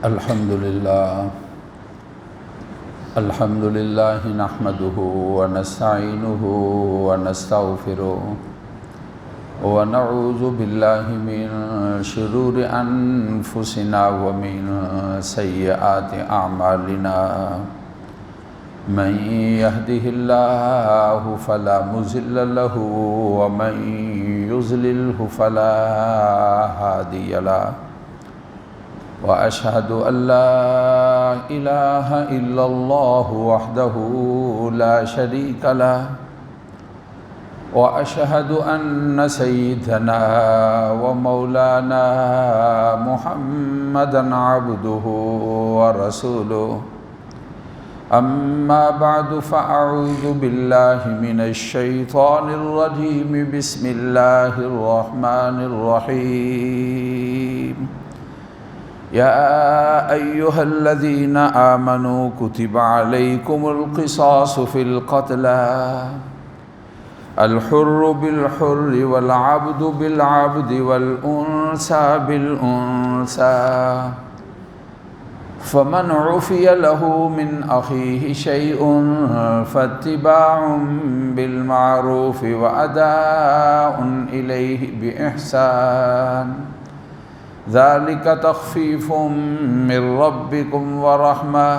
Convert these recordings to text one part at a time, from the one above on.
الحمد لله نحمده ونستعينه ونستغفره ونعوذ بالله من شرور أنفسنا ومن سيئات أعمالنا من يهده الله فلا مضل له ومن يضلله فلا هادي له وأشهد أن لا إله إلا الله وحده لا شريك له وأشهد أن سيدنا ومولانا محمدًا عبده ورسوله أما بعد فأعوذ بالله من الشيطان الرجيم بسم الله الرحمن الرحيم يا أيها الذين آمنوا كتب عليكم القصاص في القتلى الحر بالحر والعبد بالعبد والأنثى بالأنثى فمن عفي له من أخيه شيء فاتباع بالمعروف وأداء إليه بإحسان ذلك تخفيف من ربكم ورحمة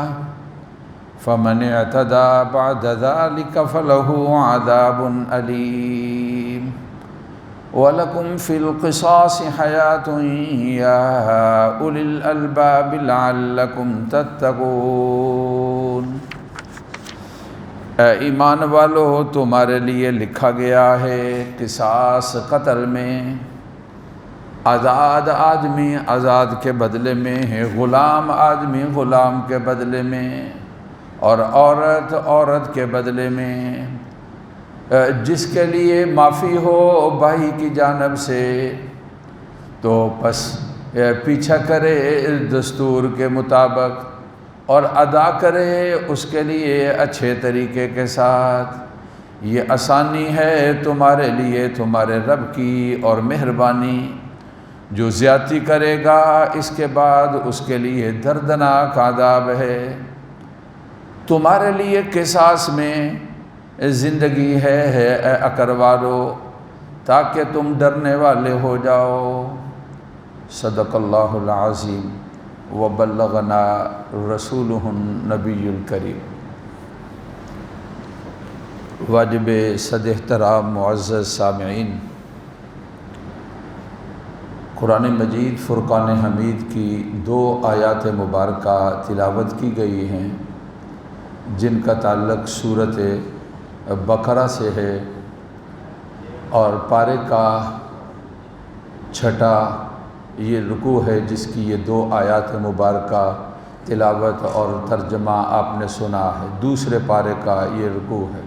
فمن اعتدى بعد ذلك فله عذاب أليم ولكم في القصاص حياة يا أولي الألباب لعلكم تتقون۔ اے ایمان والو، تمہارے لیے لکھا گیا ہے قصاص قتل میں، آزاد آدمی آزاد کے بدلے میں ہے، غلام آدمی غلام کے بدلے میں، اور عورت عورت کے بدلے میں۔ جس کے لیے معافی ہو بھائی کی جانب سے تو پس پیچھا کرے دستور کے مطابق اور ادا کرے اس کے لیے اچھے طریقے کے ساتھ۔ یہ آسانی ہے تمہارے لیے تمہارے رب کی اور مہربانی۔ جو زیادتی کرے گا اس کے بعد اس کے لیے دردناک عذاب ہے۔ تمہارے لیے قصاص میں زندگی ہے اے اقروالو، تاکہ تم ڈرنے والے ہو جاؤ۔ صدق اللہ العظیم وبلغنا رسولہ النبی الکریم۔ واجب صد احترام معزز سامعین، قرآن مجید فرقان حمید کی 2 آیات مبارکہ تلاوت کی گئی ہیں جن کا تعلق سورۃ بقرہ سے ہے، اور پارے کا 6واں یہ رکوع ہے جس کی یہ 2 آیات مبارکہ تلاوت اور ترجمہ آپ نے سنا ہے۔ دوسرے پارے کا یہ رکوع ہے۔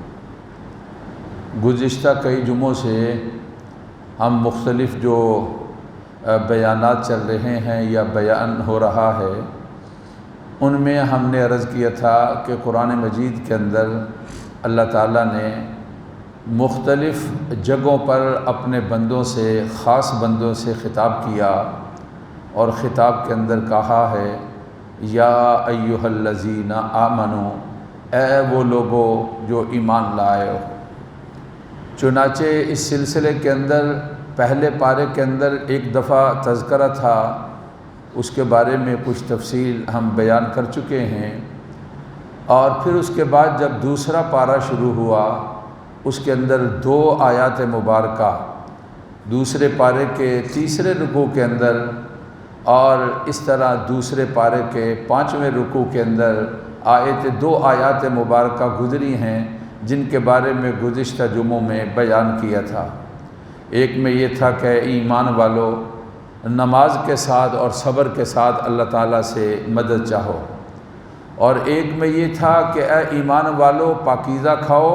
گزشتہ کئی جمعوں سے ہم مختلف جو بیانات چل رہے ہیں یا بیان ہو رہا ہے ان میں ہم نے عرض کیا تھا کہ قرآن مجید کے اندر اللہ تعالیٰ نے مختلف جگہوں پر اپنے بندوں سے، خاص بندوں سے خطاب کیا، اور خطاب کے اندر کہا ہے یا ایھا الذین آمنو، اے وہ لوگو جو ایمان لائے ہو۔ چنانچہ اس سلسلے کے اندر پہلے پارے کے اندر ایک دفعہ تذکرہ تھا، اس کے بارے میں کچھ تفصیل ہم بیان کر چکے ہیں، اور پھر اس کے بعد جب دوسرا پارہ شروع ہوا اس کے اندر 2 آیات مبارکہ دوسرے پارے کے تیسرے رکوع کے اندر، اور اس طرح دوسرے پارے کے 5ویں رکوع کے اندر 2 آیات مبارکہ گزری ہیں جن کے بارے میں گزشتہ جمعوں میں بیان کیا تھا۔ ایک میں یہ تھا کہ ایمان والو نماز کے ساتھ اور صبر کے ساتھ اللہ تعالیٰ سے مدد چاہو، اور ایک میں یہ تھا کہ اے ایمان والو پاکیزہ کھاؤ،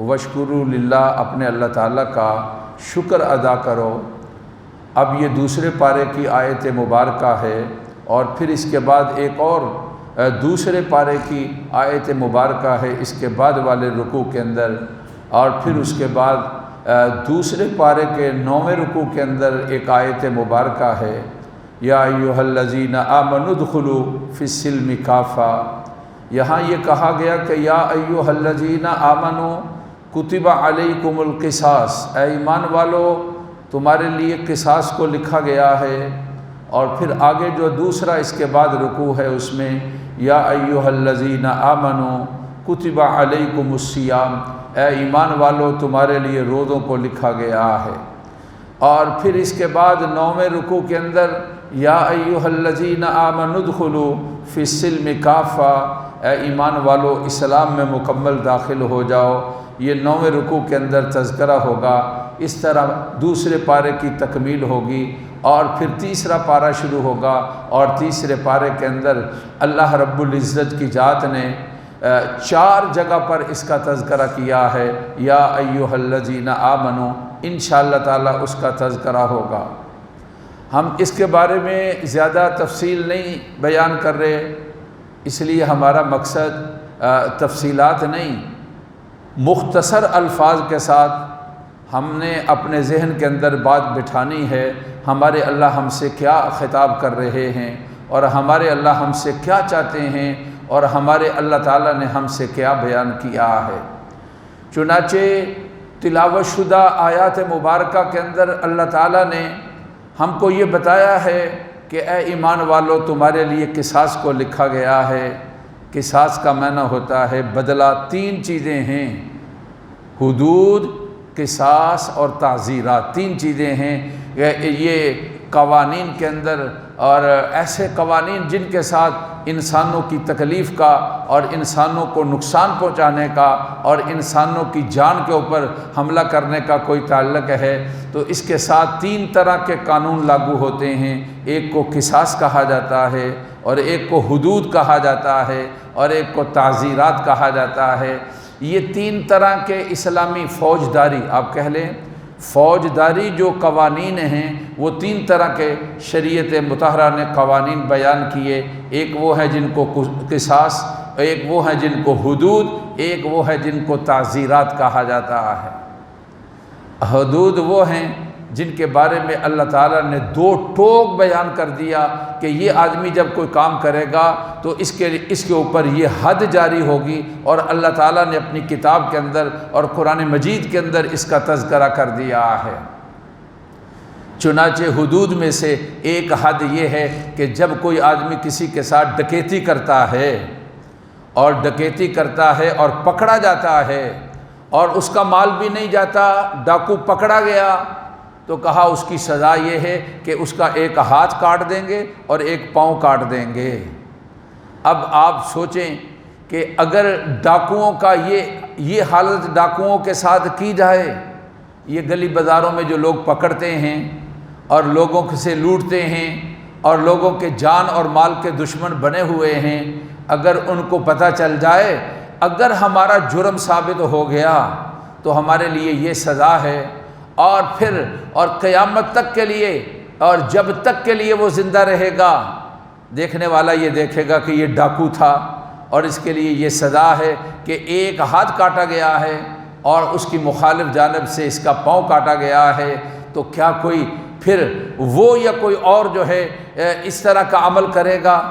وشکروا للہ، اپنے اللہ تعالیٰ کا شکر ادا کرو۔ اب یہ دوسرے پارے کی آیت مبارکہ ہے، اور پھر اس کے بعد ایک اور دوسرے پارے کی آیت مبارکہ ہے اس کے بعد والے رکوع کے اندر، اور پھر اس کے بعد دوسرے پارے کے 9ویں رکوع کے اندر ایک آیت مبارکہ ہے یا ایھا آمنوا ادخلوا فی السلم کافہ۔ یہاں یہ کہا گیا کہ یا ایھا الذین آمنوا کتب علیکم القصاص، اے ایمان والو تمہارے لیے قصاص کو لکھا گیا ہے۔ اور پھر آگے جو دوسرا اس کے بعد رکوع ہے اس میں یا ایھا الذین آمنوا کتب علیکم الصیام، اے ایمان والو تمہارے لیے روزوں کو لکھا گیا ہے۔ اور پھر اس کے بعد 9ویں رکوع کے اندر یا ایھا الذین آمنوا ادخلوا فی السلم کافہ، اے ایمان والو اسلام میں مکمل داخل ہو جاؤ۔ یہ 9ویں رکوع کے اندر تذکرہ ہوگا۔ اس طرح دوسرے پارے کی تکمیل ہوگی اور پھر تیسرا پارہ شروع ہوگا، اور تیسرے پارے کے اندر اللہ رب العزت کی ذات نے 4 جگہ پر اس کا تذکرہ کیا ہے۔ یا ایھا الذین آمنوا، انشاءاللہ تعالی اس کا تذکرہ ہوگا۔ ہم اس کے بارے میں زیادہ تفصیل نہیں بیان کر رہے، اس لیے ہمارا مقصد تفصیلات نہیں، مختصر الفاظ کے ساتھ ہم نے اپنے ذہن کے اندر بات بٹھانی ہے، ہمارے اللہ ہم سے کیا خطاب کر رہے ہیں، اور ہمارے اللہ ہم سے کیا چاہتے ہیں، اور ہمارے اللہ تعالیٰ نے ہم سے کیا بیان کیا ہے۔ چنانچہ تلاوت شدہ آیات مبارکہ کے اندر اللہ تعالیٰ نے ہم کو یہ بتایا ہے کہ اے ایمان والو تمہارے لیے قصاص کو لکھا گیا ہے۔ قصاص کا معنی ہوتا ہے بدلہ۔ 3 چیزیں ہیں، حدود، قصاص اور تعزیرات، 3 چیزیں ہیں۔ یہ قوانین کے اندر، اور ایسے قوانین جن کے ساتھ انسانوں کی تکلیف کا اور انسانوں کو نقصان پہنچانے کا اور انسانوں کی جان کے اوپر حملہ کرنے کا کوئی تعلق ہے، تو اس کے ساتھ 3 طرح کے قانون لاگو ہوتے ہیں۔ ایک کو قصاص کہا جاتا ہے، اور ایک کو حدود کہا جاتا ہے، اور ایک کو تعزیرات کہا جاتا ہے۔ یہ 3 طرح کے اسلامی فوجداری، آپ کہہ لیں فوجداری جو قوانین ہیں، وہ 3 طرح کے شریعت مطہرہ نے قوانین بیان کیے۔ ایک وہ ہے جن کو قصاص، ایک وہ ہے جن کو حدود، ایک وہ ہے جن کو تعزیرات کہا جاتا ہے۔ حدود وہ ہیں جن کے بارے میں اللہ تعالیٰ نے 2 ٹوک بیان کر دیا کہ یہ آدمی جب کوئی کام کرے گا تو اس کے اوپر یہ حد جاری ہوگی، اور اللہ تعالیٰ نے اپنی کتاب کے اندر اور قرآن مجید کے اندر اس کا تذکرہ کر دیا ہے۔ چنانچہ حدود میں سے ایک حد یہ ہے کہ جب کوئی آدمی کسی کے ساتھ ڈکیتی کرتا ہے اور پکڑا جاتا ہے اور اس کا مال بھی نہیں جاتا، ڈاکو پکڑا گیا، تو کہا اس کی سزا یہ ہے کہ اس کا ایک ہاتھ کاٹ دیں گے اور ایک پاؤں کاٹ دیں گے۔ اب آپ سوچیں کہ اگر ڈاکوؤں کا یہ حالت ڈاکوؤں کے ساتھ کی جائے، یہ گلی بازاروں میں جو لوگ پکڑتے ہیں اور لوگوں سے لوٹتے ہیں اور لوگوں کے جان اور مال کے دشمن بنے ہوئے ہیں، اگر ان کو پتہ چل جائے، اگر ہمارا جرم ثابت ہو گیا تو ہمارے لیے یہ سزا ہے، اور پھر اور قیامت تک کے لیے اور جب تک کے لیے وہ زندہ رہے گا، دیکھنے والا یہ دیکھے گا کہ یہ ڈاکو تھا، اور اس کے لیے یہ سزا ہے کہ ایک ہاتھ کاٹا گیا ہے اور اس کی مخالف جانب سے اس کا پاؤں کاٹا گیا ہے، تو کیا کوئی پھر وہ یا کوئی اور جو ہے اس طرح کا عمل کرے گا؟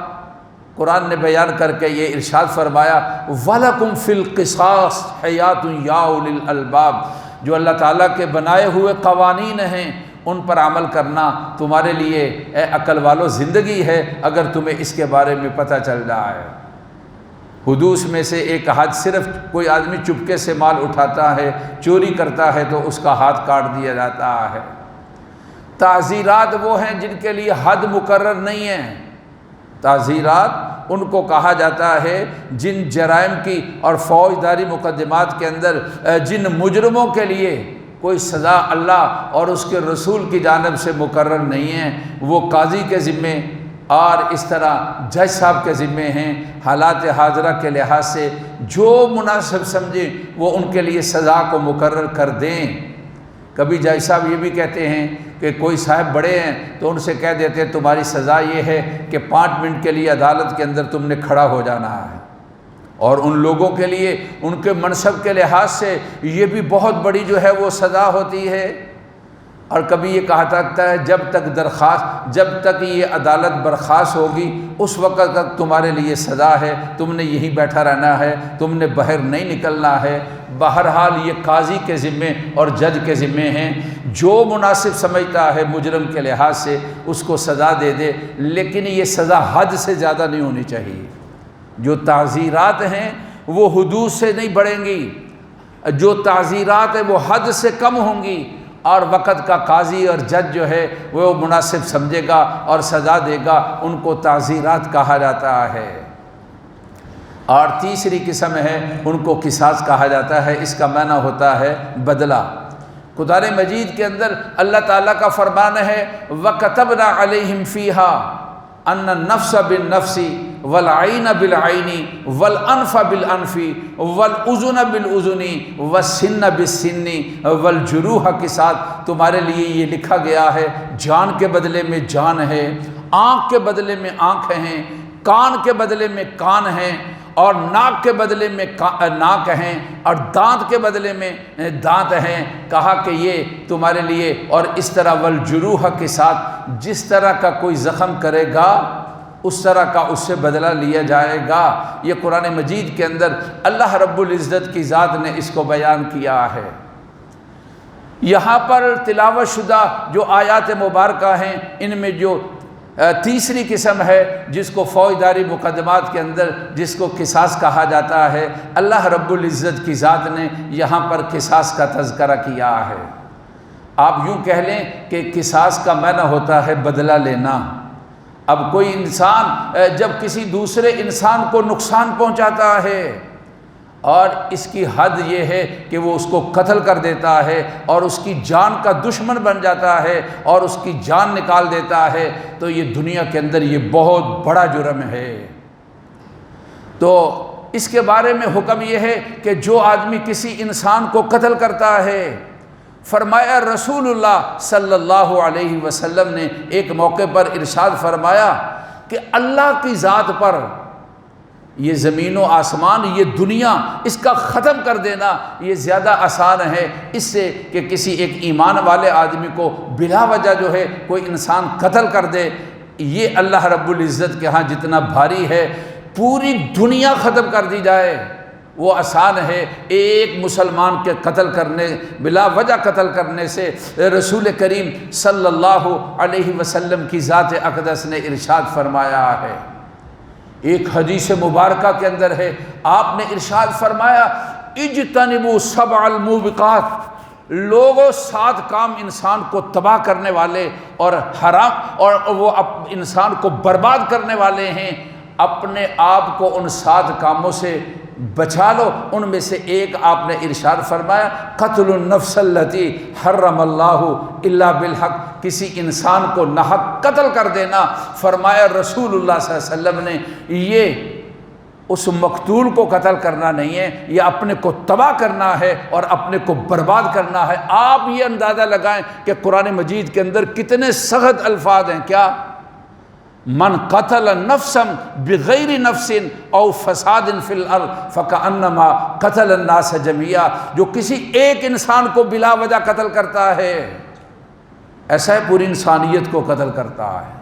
قرآن نے بیان کر کے یہ ارشاد فرمایا وَلَكُمْ فِي الْقِصَاصِ حَيَاةٌ يَا أُولِي الْأَلْبَابِ، جو اللہ تعالیٰ کے بنائے ہوئے قوانین ہیں ان پر عمل کرنا تمہارے لیے اے عقل والو زندگی ہے، اگر تمہیں اس کے بارے میں پتہ چل جائے۔ حدود میں سے ایک حد، صرف کوئی آدمی چپکے سے مال اٹھاتا ہے، چوری کرتا ہے تو اس کا ہاتھ کاٹ دیا جاتا ہے۔ تعزیرات وہ ہیں جن کے لیے حد مقرر نہیں ہے۔ تعزیرات ان کو کہا جاتا ہے جن جرائم کی اور فوجداری مقدمات کے اندر جن مجرموں کے لیے کوئی سزا اللہ اور اس کے رسول کی جانب سے مقرر نہیں ہے، وہ قاضی کے ذمے اور اس طرح جج صاحب کے ذمے ہیں۔ حالات حاضرہ کے لحاظ سے جو مناسب سمجھیں وہ ان کے لیے سزا کو مقرر کر دیں۔ کبھی جج صاحب یہ بھی کہتے ہیں کہ کوئی صاحب بڑے ہیں تو ان سے کہہ دیتے ہیں تمہاری سزا یہ ہے کہ 5 منٹ کے لیے عدالت کے اندر تم نے کھڑا ہو جانا ہے، اور ان لوگوں کے لیے ان کے منصب کے لحاظ سے یہ بھی بہت بڑی جو ہے وہ سزا ہوتی ہے۔ اور کبھی یہ کہا جاتا ہے جب تک یہ عدالت برخاست ہوگی اس وقت تک تمہارے لیے سزا ہے، تم نے یہیں بیٹھا رہنا ہے، تم نے باہر نہیں نکلنا ہے۔ بہرحال یہ قاضی کے ذمے اور جج کے ذمے ہیں، جو مناسب سمجھتا ہے مجرم کے لحاظ سے اس کو سزا دے دے، لیکن یہ سزا حد سے زیادہ نہیں ہونی چاہیے۔ جو تعزیرات ہیں وہ حدود سے نہیں بڑھیں گی، جو تعزیرات ہیں وہ حد سے کم ہوں گی، اور وقت کا قاضی اور جج جو ہے وہ مناسب سمجھے گا اور سزا دے گا، ان کو تعزیرات کہا جاتا ہے۔ اور تیسری قسم ہے ان کو قصاص کہا جاتا ہے، اس کا معنی ہوتا ہے بدلہ۔ قرآن مجید کے اندر اللہ تعالیٰ کا فرمان ہے وَكَتَبْنَا عَلَيْهِمْ فِيهَا أَنَّ النَّفْسَ بِالنَّفْسِ وَالْعَيْنَ بِالْعَيْنِ وَالْأَنْفَ بِالْأَنْفِ وَالْأُذُنَ بِالْأُذُنِ وَالسِّنَّ بِالسِّنِّ وَالْجُرُوحَ کے ساتھ تمہارے لیے یہ لکھا گیا ہے، جان کے بدلے میں جان ہے، آنکھ کے بدلے میں آنکھ ہیں، کان کے بدلے میں کان ہیں، اور ناک کے بدلے میں ناک ہیں، اور دانت کے بدلے میں دانت ہیں۔ کہا کہ یہ تمہارے لیے، اور اس طرح والجروح کے ساتھ جس طرح کا کوئی زخم کرے گا اس طرح کا اس سے بدلہ لیا جائے گا۔ یہ قرآن مجید کے اندر اللہ رب العزت کی ذات نے اس کو بیان کیا ہے۔ یہاں پر تلاوت شدہ جو آیات مبارکہ ہیں ان میں جو تیسری قسم ہے جس کو فوجداری مقدمات کے اندر جس کو قصاص کہا جاتا ہے، اللہ رب العزت کی ذات نے یہاں پر قصاص کا تذکرہ کیا ہے۔ آپ یوں کہہ لیں کہ قصاص کا معنی ہوتا ہے بدلہ لینا۔ اب کوئی انسان جب کسی دوسرے انسان کو نقصان پہنچاتا ہے اور اس کی حد یہ ہے کہ وہ اس کو قتل کر دیتا ہے اور اس کی جان کا دشمن بن جاتا ہے اور اس کی جان نکال دیتا ہے، تو یہ دنیا کے اندر یہ بہت بڑا جرم ہے۔ تو اس کے بارے میں حکم یہ ہے کہ جو آدمی کسی انسان کو قتل کرتا ہے، فرمایا رسول اللہ صلی اللہ علیہ وسلم نے ایک موقع پر ارشاد فرمایا کہ اللہ کی ذات پر یہ زمین و آسمان، یہ دنیا، اس کا ختم کر دینا یہ زیادہ آسان ہے اس سے کہ کسی ایک ایمان والے آدمی کو بلا وجہ جو ہے کوئی انسان قتل کر دے۔ یہ اللہ رب العزت کے ہاں جتنا بھاری ہے، پوری دنیا ختم کر دی جائے وہ آسان ہے ایک مسلمان کے قتل کرنے، بلا وجہ قتل کرنے سے۔ رسول کریم صلی اللہ علیہ وسلم کی ذات اقدس نے ارشاد فرمایا ہے، ایک حدیث مبارکہ کے اندر ہے، آپ نے ارشاد فرمایا اجتنبوا 7 الموبقات، لوگوں 7 کام انسان کو تباہ کرنے والے اور حرام اور وہ انسان کو برباد کرنے والے ہیں، اپنے آپ کو ان 7 کاموں سے بچا لو۔ ان میں سے ایک آپ نے ارشاد فرمایا قتل النفس التي حرم اللہ الا بالحق، کسی انسان کو ناحق قتل کر دینا۔ فرمایا رسول اللہ صلی اللہ علیہ وسلم نے یہ اس مقتول کو قتل کرنا نہیں ہے، یہ اپنے کو تباہ کرنا ہے اور اپنے کو برباد کرنا ہے۔ آپ یہ اندازہ لگائیں کہ قرآن مجید کے اندر کتنے سخت الفاظ ہیں۔ کیا من قتل نفسا بغیر نفس او فساد فی الارض فکأنما قتل الناس جميعا، جو کسی ایک انسان کو بلا وجہ قتل کرتا ہے ایسا ہے پوری انسانیت کو قتل کرتا ہے۔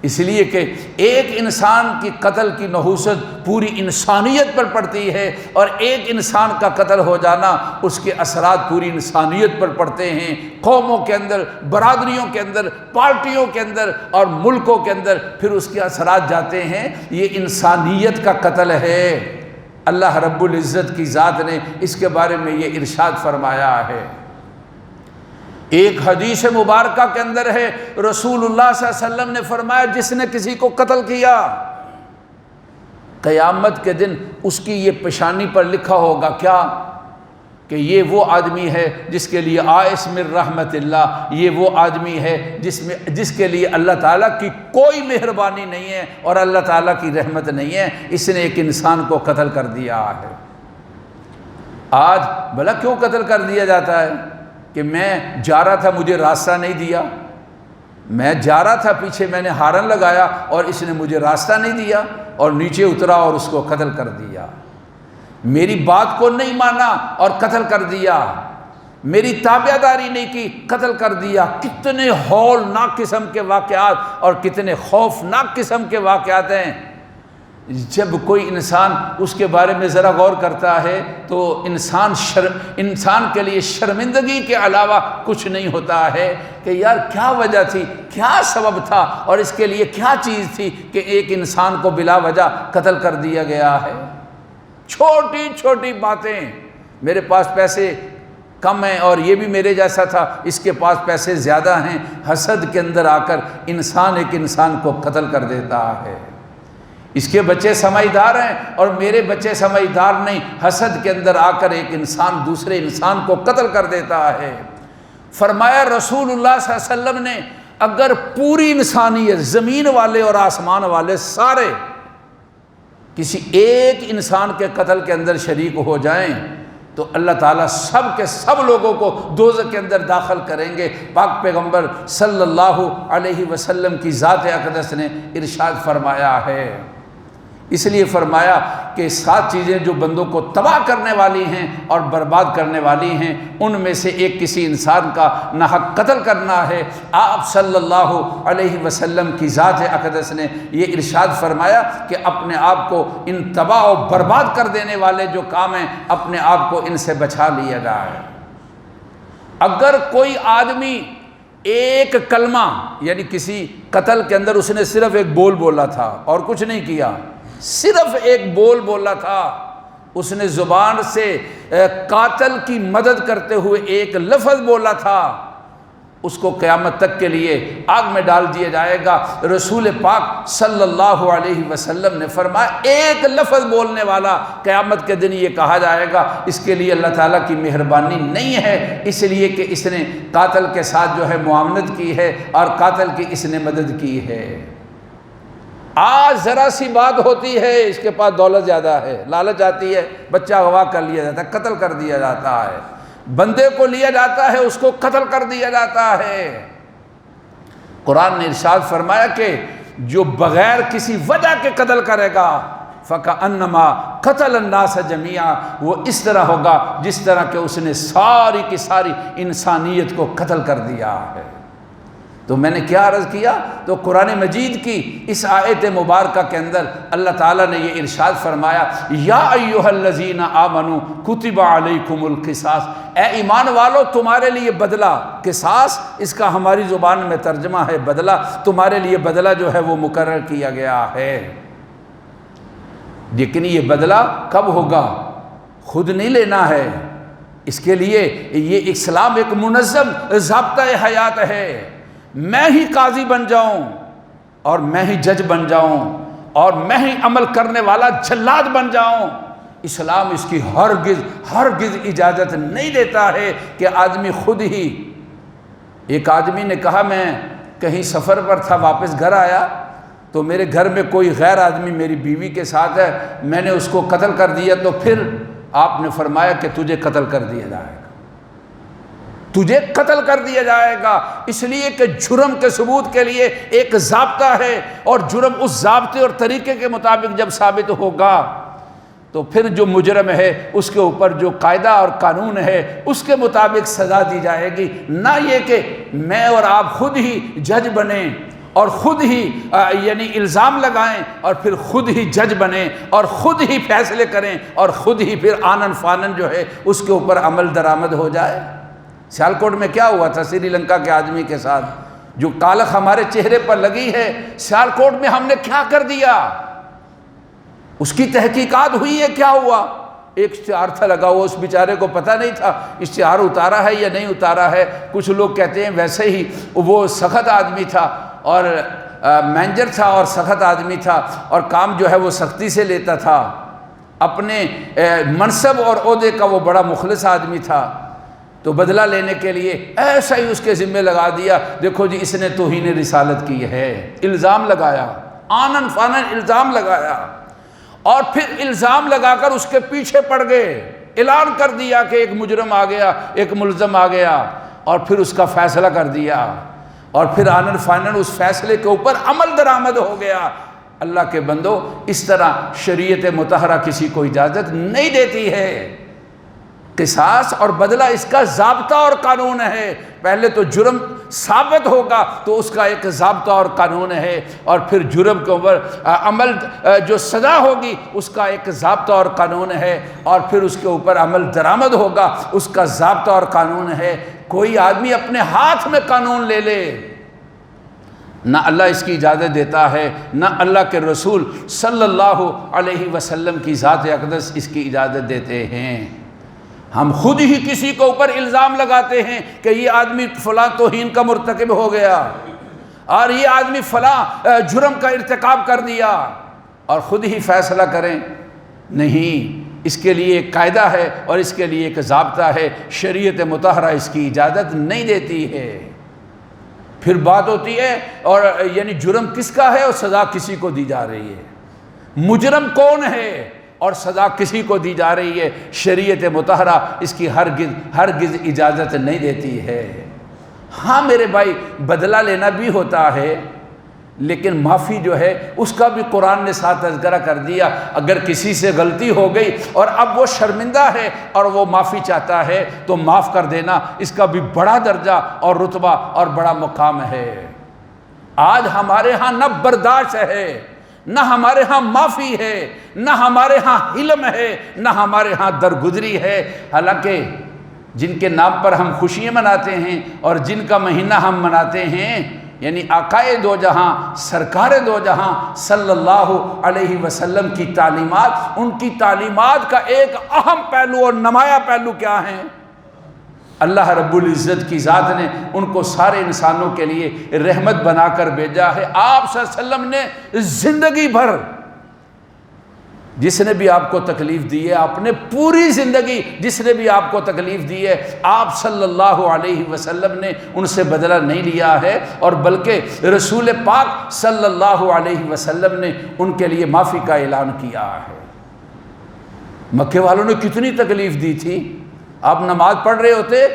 اس لیے کہ ایک انسان کی قتل کی نحوست پوری انسانیت پر پڑتی ہے، اور ایک انسان کا قتل ہو جانا اس کے اثرات پوری انسانیت پر پڑتے ہیں، قوموں کے اندر، برادریوں کے اندر، پارٹیوں کے اندر اور ملکوں کے اندر پھر اس کے اثرات جاتے ہیں۔ یہ انسانیت کا قتل ہے۔ اللہ رب العزت کی ذات نے اس کے بارے میں یہ ارشاد فرمایا ہے۔ ایک حدیث مبارکہ کے اندر ہے رسول اللہ صلی اللہ علیہ وسلم نے فرمایا جس نے کسی کو قتل کیا، قیامت کے دن اس کی یہ پیشانی پر لکھا ہوگا کیا کہ یہ وہ آدمی ہے جس کے لیے آئس من رحمت اللہ، یہ وہ آدمی ہے جس کے لیے اللہ تعالیٰ کی کوئی مہربانی نہیں ہے اور اللہ تعالیٰ کی رحمت نہیں ہے، اس نے ایک انسان کو قتل کر دیا ہے۔ آج بھلا کیوں قتل کر دیا جاتا ہے کہ میں جا رہا تھا مجھے راستہ نہیں دیا، میں جا رہا تھا پیچھے میں نے ہارن لگایا اور اس نے مجھے راستہ نہیں دیا اور نیچے اترا اور اس کو قتل کر دیا، میری بات کو نہیں مانا اور قتل کر دیا۔ میری تابعداری نہیں کی، قتل کر دیا۔ کتنے ہولناک قسم کے واقعات اور کتنے خوفناک قسم کے واقعات ہیں۔ جب کوئی انسان اس کے بارے میں ذرا غور کرتا ہے تو انسان کے لیے شرمندگی کے علاوہ کچھ نہیں ہوتا ہے کہ یار کیا وجہ تھی، کیا سبب تھا، اور اس کے لیے کیا چیز تھی کہ ایک انسان کو بلا وجہ قتل کر دیا گیا ہے۔ چھوٹی چھوٹی باتیں، میرے پاس پیسے کم ہیں اور یہ بھی میرے جیسا تھا، اس کے پاس پیسے زیادہ ہیں، حسد کے اندر آ کر انسان ایک انسان کو قتل کر دیتا ہے۔ اس کے بچے سمجھدار ہیں اور میرے بچے سمجھدار نہیں، حسد کے اندر آ کر ایک انسان دوسرے انسان کو قتل کر دیتا ہے۔ فرمایا رسول اللہ صلی اللہ علیہ وسلم نے اگر پوری انسانیت، زمین والے اور آسمان والے سارے کسی ایک انسان کے قتل کے اندر شریک ہو جائیں تو اللہ تعالیٰ سب کے سب لوگوں کو دوزخ کے اندر داخل کریں گے۔ پاک پیغمبر صلی اللہ علیہ وسلم کی ذات اقدس نے ارشاد فرمایا ہے۔ اس لیے فرمایا کہ 7 چیزیں جو بندوں کو تباہ کرنے والی ہیں اور برباد کرنے والی ہیں، ان میں سے ایک کسی انسان کا ناحق قتل کرنا ہے۔ آپ صلی اللہ علیہ وسلم کی ذات اقدس نے یہ ارشاد فرمایا کہ اپنے آپ کو ان تباہ و برباد کر دینے والے جو کام ہیں، اپنے آپ کو ان سے بچا لیا جائے۔ اگر کوئی آدمی ایک کلمہ، یعنی کسی قتل کے اندر اس نے صرف ایک بول بولا تھا اور کچھ نہیں کیا، صرف ایک بول بولا تھا، اس نے زبان سے قاتل کی مدد کرتے ہوئے ایک لفظ بولا تھا، اس کو قیامت تک کے لیے آگ میں ڈال دیا جائے گا۔ رسول پاک صلی اللہ علیہ وسلم نے فرمایا ایک لفظ بولنے والا قیامت کے دن یہ کہا جائے گا اس کے لیے اللہ تعالیٰ کی مہربانی نہیں ہے، اس لیے کہ اس نے قاتل کے ساتھ جو ہے معاونت کی ہے اور قاتل کی اس نے مدد کی ہے۔ آج ذرا سی بات ہوتی ہے، اس کے پاس دولت زیادہ ہے، لالچ آتی ہے، بچہ اغوا کر لیا جاتا ہے، قتل کر دیا جاتا ہے، بندے کو لیا جاتا ہے، اس کو قتل کر دیا جاتا ہے۔ قرآن نے ارشاد فرمایا کہ جو بغیر کسی وجہ کے قتل کرے گا فَكَأَنَّمَا قَتَلَ النَّاسَ جَمِيعًا، وہ اس طرح ہوگا جس طرح کہ اس نے ساری کی ساری انسانیت کو قتل کر دیا ہے۔ تو میں نے کیا عرض کیا، تو قرآن مجید کی اس آیت مبارکہ کے اندر اللہ تعالیٰ نے یہ ارشاد فرمایا یا ایھا الذین آمنوا کتب علیکم القصاص، اے ایمان والو تمہارے لیے بدلہ، قصاص اس کا ہماری زبان میں ترجمہ ہے بدلہ، تمہارے لیے بدلہ جو ہے وہ مقرر کیا گیا ہے۔ لیکن یہ بدلہ کب ہوگا؟ خود نہیں لینا ہے، اس کے لیے یہ اسلام ایک منظم ضابطۂ حیات ہے۔ میں ہی قاضی بن جاؤں اور میں ہی جج بن جاؤں اور میں ہی عمل کرنے والا جلاد بن جاؤں، اسلام اس کی ہرگز اجازت نہیں دیتا ہے کہ آدمی خود ہی۔ ایک آدمی نے کہا میں کہیں سفر پر تھا، واپس گھر آیا تو میرے گھر میں کوئی غیر آدمی میری بیوی کے ساتھ ہے، میں نے اس کو قتل کر دیا، تو پھر آپ نے فرمایا کہ تجھے قتل کر دیا جائے گا، تجھے قتل کر دیا جائے گا، اس لیے کہ جرم کے ثبوت کے لیے ایک ضابطہ ہے، اور جرم اس ضابطے اور طریقے کے مطابق جب ثابت ہوگا تو پھر جو مجرم ہے اس کے اوپر جو قاعدہ اور قانون ہے اس کے مطابق سزا دی جائے گی، نہ یہ کہ میں اور آپ خود ہی جج بنیں اور خود ہی یعنی الزام لگائیں اور پھر خود ہی جج بنیں اور خود ہی فیصلے کریں اور خود ہی پھر آنن فانن جو ہے اس کے اوپر عمل درآمد ہو جائے۔ سیالکوٹ میں کیا ہوا تھا سری لنکا کے آدمی کے ساتھ؟ جو کالخ ہمارے چہرے پر لگی ہے، سیالکوٹ میں ہم نے کیا کر دیا؟ اس کی تحقیقات ہوئی ہے، کیا ہوا؟ ایک اشتہار تھا لگا ہوا، اس بیچارے کو پتہ نہیں تھا اشتہار اتارا ہے یا نہیں اتارا ہے۔ کچھ لوگ کہتے ہیں ویسے ہی وہ سخت آدمی تھا اور مینیجر تھا اور سخت آدمی تھا اور کام جو ہے وہ سختی سے لیتا تھا، اپنے منصب اور عہدے کا وہ بڑا مخلص آدمی تھا، تو بدلہ لینے کے لیے ایسا ہی اس کے ذمہ لگا دیا، دیکھو جی اس نے توہین رسالت کی ہے، الزام لگایا، آنن فانن الزام لگایا، اور پھر الزام لگا کر اس کے پیچھے پڑ گئے، اعلان کر دیا کہ ایک مجرم آ گیا، ایک ملزم آ گیا، اور پھر اس کا فیصلہ کر دیا، اور پھر آنن فانن اس فیصلے کے اوپر عمل درآمد ہو گیا۔ اللہ کے بندو، اس طرح شریعت مطہرہ کسی کو اجازت نہیں دیتی ہے۔ قصاص اور بدلہ اس کا ضابطہ اور قانون ہے۔ پہلے تو جرم ثابت ہوگا تو اس کا ایک ضابطہ اور قانون ہے، اور پھر جرم کے اوپر عمل جو سزا ہوگی اس کا ایک ضابطہ اور قانون ہے، اور پھر اس کے اوپر عمل درآمد ہوگا اس کا ضابطہ اور قانون ہے۔ کوئی آدمی اپنے ہاتھ میں قانون لے لے، نہ اللہ اس کی اجازت دیتا ہے، نہ اللہ کے رسول صلی اللہ علیہ وسلم کی ذات اقدس اس کی اجازت دیتے ہیں۔ ہم خود ہی کسی کے اوپر الزام لگاتے ہیں کہ یہ آدمی فلاں توہین کا مرتکب ہو گیا، اور یہ آدمی فلاں جرم کا ارتکاب کر دیا، اور خود ہی فیصلہ کریں؟ نہیں، اس کے لیے ایک قاعدہ ہے اور اس کے لیے ایک ضابطہ ہے۔ شریعت مطہرہ اس کی اجازت نہیں دیتی ہے۔ پھر بات ہوتی ہے اور یعنی جرم کس کا ہے اور سزا کسی کو دی جا رہی ہے، مجرم کون ہے اور سزا کسی کو دی جا رہی ہے۔ شریعت مطہرہ اس کی ہرگز اجازت نہیں دیتی ہے۔ ہاں میرے بھائی، بدلہ لینا بھی ہوتا ہے، لیکن معافی جو ہے اس کا بھی قرآن نے ساتھ تذکرہ کر دیا۔ اگر کسی سے غلطی ہو گئی اور اب وہ شرمندہ ہے اور وہ معافی چاہتا ہے تو معاف کر دینا اس کا بھی بڑا درجہ اور رتبہ اور بڑا مقام ہے۔ آج ہمارے ہاں نہ برداشت ہے، نہ ہمارے ہاں معافی ہے، نہ ہمارے ہاں حلم ہے، نہ ہمارے ہاں درگزری ہے۔ حالانکہ جن کے نام پر ہم خوشیاں مناتے ہیں اور جن کا مہینہ ہم مناتے ہیں، یعنی آقائے دو جہاں سرکار دو جہاں صلی اللہ علیہ وسلم کی تعلیمات، ان کی تعلیمات کا ایک اہم پہلو اور نمایاں پہلو کیا ہے؟ اللہ رب العزت کی ذات نے ان کو سارے انسانوں کے لیے رحمت بنا کر بھیجا ہے۔ آپ صلی اللہ علیہ وسلم نے زندگی بھر جس نے بھی آپ کو تکلیف دی ہے، آپ نے پوری زندگی جس نے بھی آپ کو تکلیف دی ہے، آپ صلی اللہ علیہ وسلم نے ان سے بدلہ نہیں لیا ہے، اور بلکہ رسول پاک صلی اللہ علیہ وسلم نے ان کے لیے معافی کا اعلان کیا ہے۔ مکے والوں نے کتنی تکلیف دی تھی۔ آپ نماز پڑھ رہے ہوتے،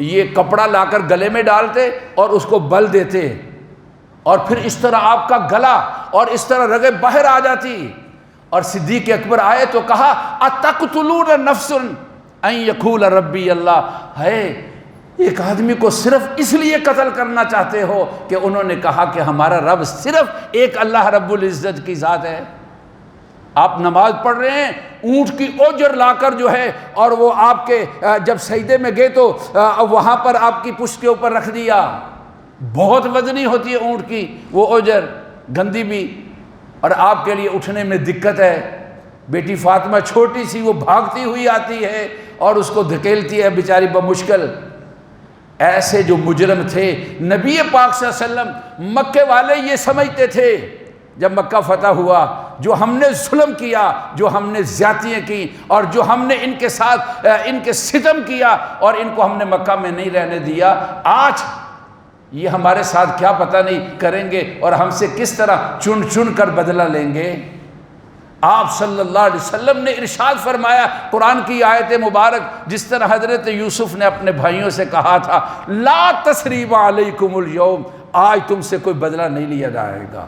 یہ کپڑا لا کر گلے میں ڈالتے اور اس کو بل دیتے، اور پھر اس طرح آپ کا گلا اور اس طرح رگیں باہر آ جاتی، اور صدیق اکبر آئے تو کہا اتقتلون نفس ان یقول ربی اللہ، ہے ایک آدمی کو صرف اس لیے قتل کرنا چاہتے ہو کہ انہوں نے کہا کہ ہمارا رب صرف ایک اللہ رب العزت کی ذات ہے۔ آپ نماز پڑھ رہے ہیں، اونٹ کی اوجر لا کر جو ہے، اور وہ آپ کے جب سجدے میں گئے تو وہاں پر آپ کی پشت کے اوپر رکھ دیا۔ بہت وزنی ہوتی ہے اونٹ کی وہ اوجر، گندی بھی، اور آپ کے لیے اٹھنے میں دقت ہے۔ بیٹی فاطمہ چھوٹی سی، وہ بھاگتی ہوئی آتی ہے اور اس کو دھکیلتی ہے بیچاری بمشکل۔ ایسے جو مجرم تھے، نبی پاک صلی اللہ علیہ وسلم، مکے والے یہ سمجھتے تھے جب مکہ فتح ہوا، جو ہم نے ظلم کیا، جو ہم نے زیادتیاں کی، اور جو ہم نے ان کے ساتھ ان کے ستم کیا، اور ان کو ہم نے مکہ میں نہیں رہنے دیا، آج یہ ہمارے ساتھ کیا پتہ نہیں کریں گے اور ہم سے کس طرح چن چن کر بدلہ لیں گے۔ آپ صلی اللہ علیہ وسلم نے ارشاد فرمایا، قرآن کی آیت مبارک، جس طرح حضرت یوسف نے اپنے بھائیوں سے کہا تھا، لا تثریب علیکم اليوم، آج تم سے کوئی بدلہ نہیں لیا جائے گا۔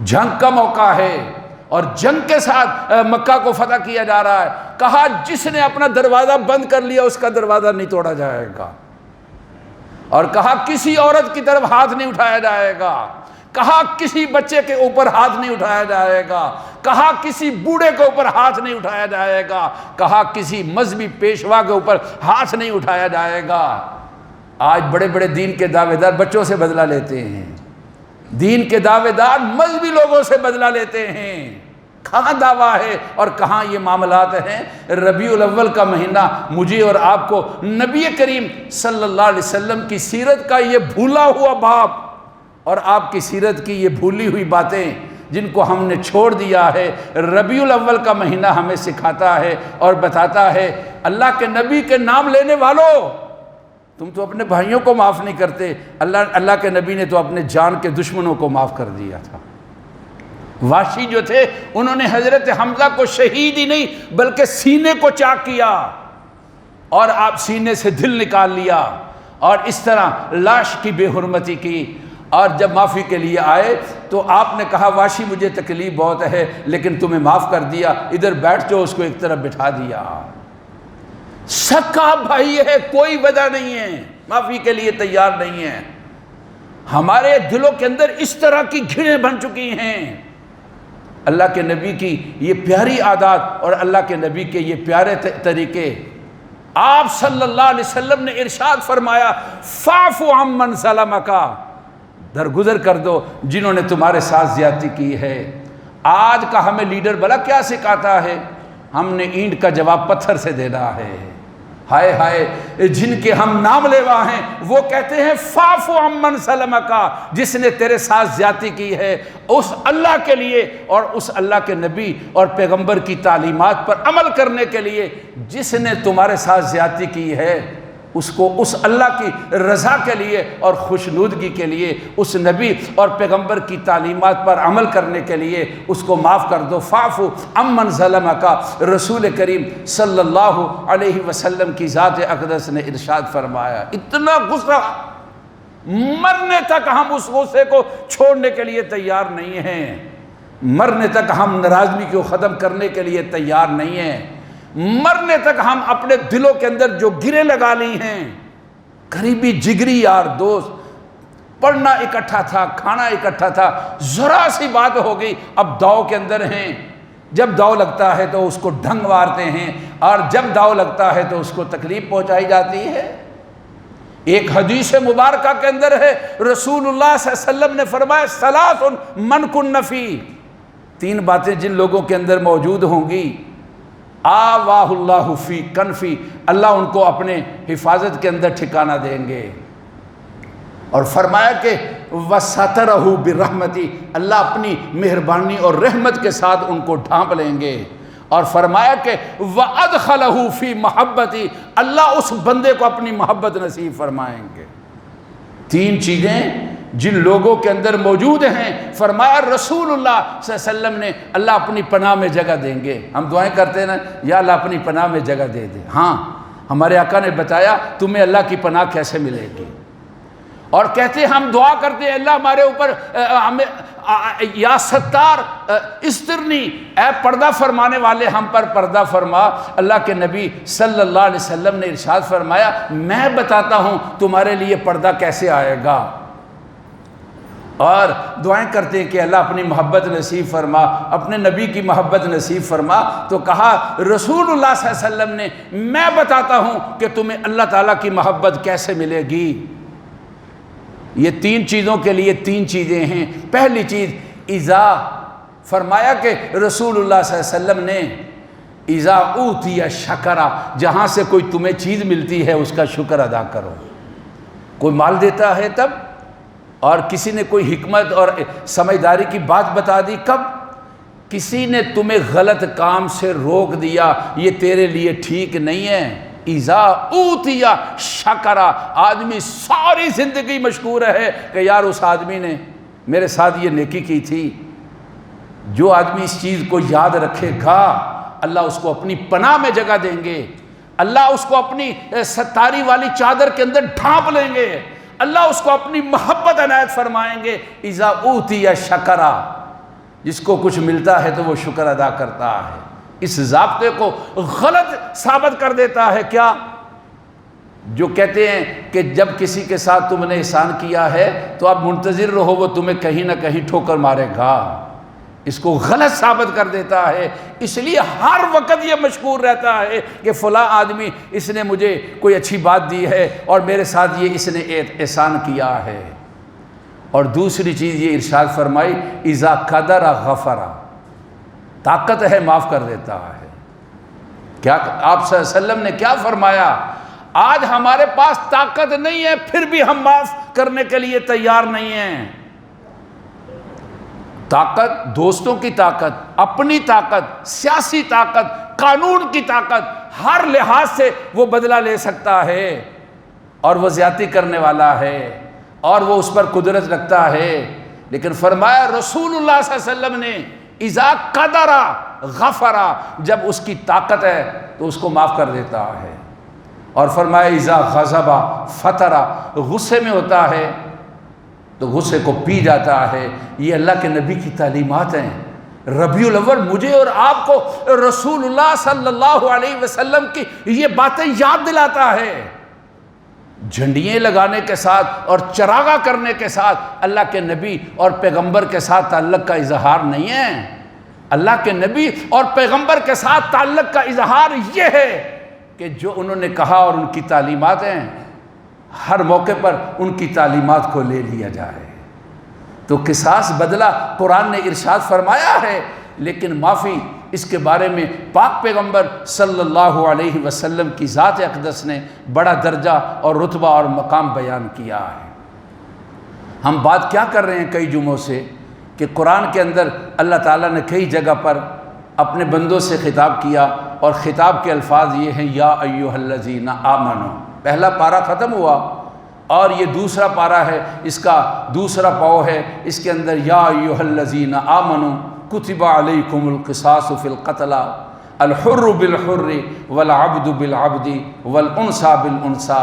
جنگ کا موقع ہے اور جنگ کے ساتھ مکہ کو فتح کیا جا رہا ہے۔ کہا جس نے اپنا دروازہ بند کر لیا اس کا دروازہ نہیں توڑا جائے گا، اور کہا کسی عورت کی طرف ہاتھ نہیں اٹھایا جائے گا، کہا کسی بچے کے اوپر ہاتھ نہیں اٹھایا جائے گا، کہا کسی بوڑھے کے اوپر ہاتھ نہیں اٹھایا جائے گا، کہا کسی مذہبی پیشوا کے اوپر ہاتھ نہیں اٹھایا جائے گا۔ آج بڑے بڑے دین کے دعوے دار بچوں سے بدلہ لیتے ہیں، دین کے دعوے دار مذہبی لوگوں سے بدلہ لیتے ہیں۔ کہاں دعویٰ ہے اور کہاں یہ معاملات ہیں؟ ربیع الاول کا مہینہ مجھے اور آپ کو نبی کریم صلی اللہ علیہ وسلم کی سیرت کا یہ بھولا ہوا باب اور آپ کی سیرت کی یہ بھولی ہوئی باتیں جن کو ہم نے چھوڑ دیا ہے، ربیع الاول کا مہینہ ہمیں سکھاتا ہے اور بتاتا ہے، اللہ کے نبی کے نام لینے والوں، تم تو اپنے بھائیوں کو معاف نہیں کرتے، اللہ کے نبی نے تو اپنے جان کے دشمنوں کو معاف کر دیا تھا۔ واشی جو تھے انہوں نے حضرت حمزہ کو شہید ہی نہیں بلکہ سینے کو چاک کیا اور آپ سینے سے دل نکال لیا، اور اس طرح لاش کی بے حرمتی کی۔ اور جب معافی کے لیے آئے تو آپ نے کہا واشی مجھے تکلیف بہت ہے لیکن تمہیں معاف کر دیا، ادھر بیٹھ جاؤ، اس کو ایک طرف بٹھا دیا۔ سکا بھائی ہے، کوئی وجہ نہیں ہے، معافی کے لیے تیار نہیں ہے۔ ہمارے دلوں کے اندر اس طرح کی گھڑیں بن چکی ہیں۔ اللہ کے نبی کی یہ پیاری عادات اور اللہ کے نبی کے یہ پیارے طریقے، آپ صلی اللہ علیہ وسلم نے ارشاد فرمایا فاعف عمن ظلمک، درگزر کر دو جنہوں نے تمہارے ساتھ زیادتی کی ہے۔ آج کا ہمیں لیڈر بھلا کیا سکھاتا ہے؟ ہم نے اینٹ کا جواب پتھر سے دینا ہے۔ ہائے ہائے، جن کے ہم نام لیوا ہیں وہ کہتے ہیں فاعف عمن ظلمک، جس نے تیرے ساتھ زیادتی کی ہے اس اللہ کے لیے اور اس اللہ کے نبی اور پیغمبر کی تعلیمات پر عمل کرنے کے لیے، جس نے تمہارے ساتھ زیادتی کی ہے اس کو اس اللہ کی رضا کے لیے اور خوشنودگی کے لیے، اس نبی اور پیغمبر کی تعلیمات پر عمل کرنے کے لیے اس کو معاف کر دو۔ فاعف عمن ظلمک، رسول کریم صلی اللہ علیہ وسلم کی ذات اقدس نے ارشاد فرمایا۔ اتنا غصہ، مرنے تک ہم اس غصے کو چھوڑنے کے لیے تیار نہیں ہیں، مرنے تک ہم ناراضگی کو ختم کرنے کے لیے تیار نہیں ہیں، مرنے تک ہم اپنے دلوں کے اندر جو گرے لگا لی ہیں، قریبی جگری یار دوست، پڑھنا اکٹھا تھا، کھانا اکٹھا تھا، ذرا سی بات ہو گئی اب داؤ کے اندر ہیں، جب داؤ لگتا ہے تو اس کو ڈھنگ مارتے ہیں اور جب داؤ لگتا ہے تو اس کو تکلیف پہنچائی جاتی ہے۔ ایک حدیث مبارکہ کے اندر ہے رسول اللہ صلی اللہ علیہ وسلم نے فرمایا ثلاث من کن فی، تین باتیں جن لوگوں کے اندر موجود ہوں گی آواہ اللہ فی کنفی، اللہ ان کو اپنے حفاظت کے اندر ٹھکانہ دیں گے، اور فرمایا کہ وَسَتَرَهُ بِرَحْمَتِي، اللہ اپنی مہربانی اور رحمت کے ساتھ ان کو ڈھانپ لیں گے، اور فرمایا کہ وَأَدْخَلَهُ فِي مَحَبَّتِي، اللہ اس بندے کو اپنی محبت نصیب فرمائیں گے۔ تین چیزیں جن لوگوں کے اندر موجود ہیں، فرمایا رسول اللہ صلی اللہ علیہ وسلم نے اللہ اپنی پناہ میں جگہ دیں گے۔ ہم دعائیں کرتے ہیں نا یا اللہ اپنی پناہ میں جگہ دے دے، ہاں ہمارے آقا نے بتایا تمہیں اللہ کی پناہ کیسے ملے گی، اور کہتے ہم دعا کرتے ہیں اللہ ہمارے اوپر ہمیں یا ستار استرنی، اے پردہ فرمانے والے ہم پر پردہ فرما۔ اللہ کے نبی صلی اللہ علیہ وسلم نے ارشاد فرمایا میں بتاتا ہوں تمہارے لیے پردہ کیسے آئے گا، اور دعائیں کرتے ہیں کہ اللہ اپنی محبت نصیب فرما، اپنے نبی کی محبت نصیب فرما۔ تو کہا رسول اللہ صلی اللہ علیہ وسلم نے میں بتاتا ہوں کہ تمہیں اللہ تعالیٰ کی محبت کیسے ملے گی۔ یہ تین چیزوں کے لیے تین چیزیں ہیں۔ پہلی چیز اذا، فرمایا کہ رسول اللہ صلی اللہ علیہ وسلم نے اذا اوتی شکرا، جہاں سے کوئی تمہیں چیز ملتی ہے اس کا شکر ادا کرو۔ کوئی مال دیتا ہے تب، اور کسی نے کوئی حکمت اور سمجھداری کی بات بتا دی کب، کسی نے تمہیں غلط کام سے روک دیا یہ تیرے لیے ٹھیک نہیں ہے۔ اذا اوتی شکرا، آدمی ساری زندگی مشکور ہے کہ یار اس آدمی نے میرے ساتھ یہ نیکی کی تھی۔ جو آدمی اس چیز کو یاد رکھے گا اللہ اس کو اپنی پناہ میں جگہ دیں گے، اللہ اس کو اپنی ستاری والی چادر کے اندر ڈھانپ لیں گے، اللہ اس کو اپنی محبت عنایت فرمائیں گے۔ اذا اوتی شکرا، جس کو کچھ ملتا ہے تو وہ شکر ادا کرتا ہے۔ اس ضابطے کو غلط ثابت کر دیتا ہے کیا؟ جو کہتے ہیں کہ جب کسی کے ساتھ تم نے احسان کیا ہے تو آپ منتظر رہو وہ تمہیں کہیں نہ کہیں ٹھوکر مارے گا، اس کو غلط ثابت کر دیتا ہے۔ اس لیے ہر وقت یہ مشغول رہتا ہے کہ فلاں آدمی اس نے مجھے کوئی اچھی بات دی ہے اور میرے ساتھ یہ اس نے احسان کیا ہے۔ اور دوسری چیز یہ ارشاد فرمائی اذا قدر غفر، طاقت ہے معاف کر دیتا ہے۔ کیا آپ صلی اللہ علیہ وسلم نے کیا فرمایا؟ آج ہمارے پاس طاقت نہیں ہے پھر بھی ہم معاف کرنے کے لیے تیار نہیں ہیں۔ طاقت، دوستوں کی طاقت، اپنی طاقت، سیاسی طاقت، قانون کی طاقت، ہر لحاظ سے وہ بدلہ لے سکتا ہے، اور وہ زیادتی کرنے والا ہے اور وہ اس پر قدرت رکھتا ہے۔ لیکن فرمایا رسول اللہ صلی اللہ علیہ وسلم نے اذا قدر غفر، جب اس کی طاقت ہے تو اس کو معاف کر دیتا ہے۔ اور فرمایا اذا غضب فطر، غصے میں ہوتا ہے تو غصے کو پی جاتا ہے۔ یہ اللہ کے نبی کی تعلیمات ہیں۔ ربیع الاول مجھے اور آپ کو رسول اللہ صلی اللہ علیہ وسلم کی یہ باتیں یاد دلاتا ہے۔ جھنڈیاں لگانے کے ساتھ اور چراغاں کرنے کے ساتھ اللہ کے نبی اور پیغمبر کے ساتھ تعلق کا اظہار نہیں ہے۔ اللہ کے نبی اور پیغمبر کے ساتھ تعلق کا اظہار یہ ہے کہ جو انہوں نے کہا اور ان کی تعلیمات ہیں، ہر موقع پر ان کی تعلیمات کو لے لیا جائے۔ تو قصاص بدلہ قرآن نے ارشاد فرمایا ہے، لیکن معافی اس کے بارے میں پاک پیغمبر صلی اللہ علیہ وسلم کی ذات اقدس نے بڑا درجہ اور رتبہ اور مقام بیان کیا ہے۔ ہم بات کیا کر رہے ہیں کئی جمعوں سے کہ قرآن کے اندر اللہ تعالیٰ نے کئی جگہ پر اپنے بندوں سے خطاب کیا، اور خطاب کے الفاظ یہ ہیں یا ایھا الذین آمنوا۔ پہلا پارہ ختم ہوا اور یہ دوسرا پارہ ہے، اس کا دوسرا پاؤ ہے، اس کے اندر یا ایھا الذین آمنوا کتب علیکم القصاص فی القتلى الحر بالحر والعبد بالعبد والانثى بالانثى۔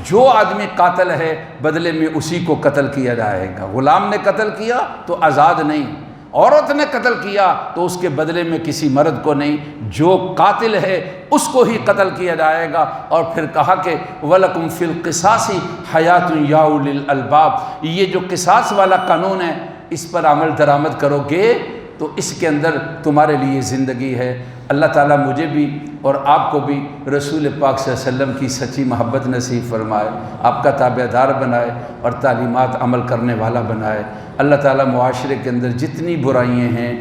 جو آدمی قاتل ہے بدلے میں اسی کو قتل کیا جائے گا۔ غلام نے قتل کیا تو آزاد نہیں، عورت نے قتل کیا تو اس کے بدلے میں کسی مرد کو نہیں، جو قاتل ہے اس کو ہی قتل کیا جائے گا۔ اور پھر کہا کہ وَلَكُمْ فِي الْقِصَاصِ حَيَاةٌ يَا أُولِي الْأَلْبَابِ، یہ جو قصاص والا قانون ہے اس پر عمل درآمد کرو گے تو اس کے اندر تمہارے لیے زندگی ہے۔ اللہ تعالیٰ مجھے بھی اور آپ کو بھی رسول پاک صلی اللہ علیہ وسلم کی سچی محبت نصیب فرمائے، آپ کا تابع دار بنائے اور تعلیمات عمل کرنے والا بنائے۔ اللہ تعالیٰ معاشرے کے اندر جتنی برائیاں ہیں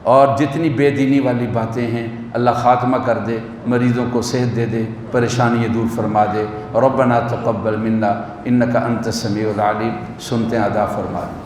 اور جتنی بے دینی والی باتیں ہیں اللہ خاتمہ کر دے، مریضوں کو صحت دے دے، پریشانیاں دور فرما دے۔ ربنا تقبل منا انک انت السمیع العلیم، سنتے ادا فرما دے۔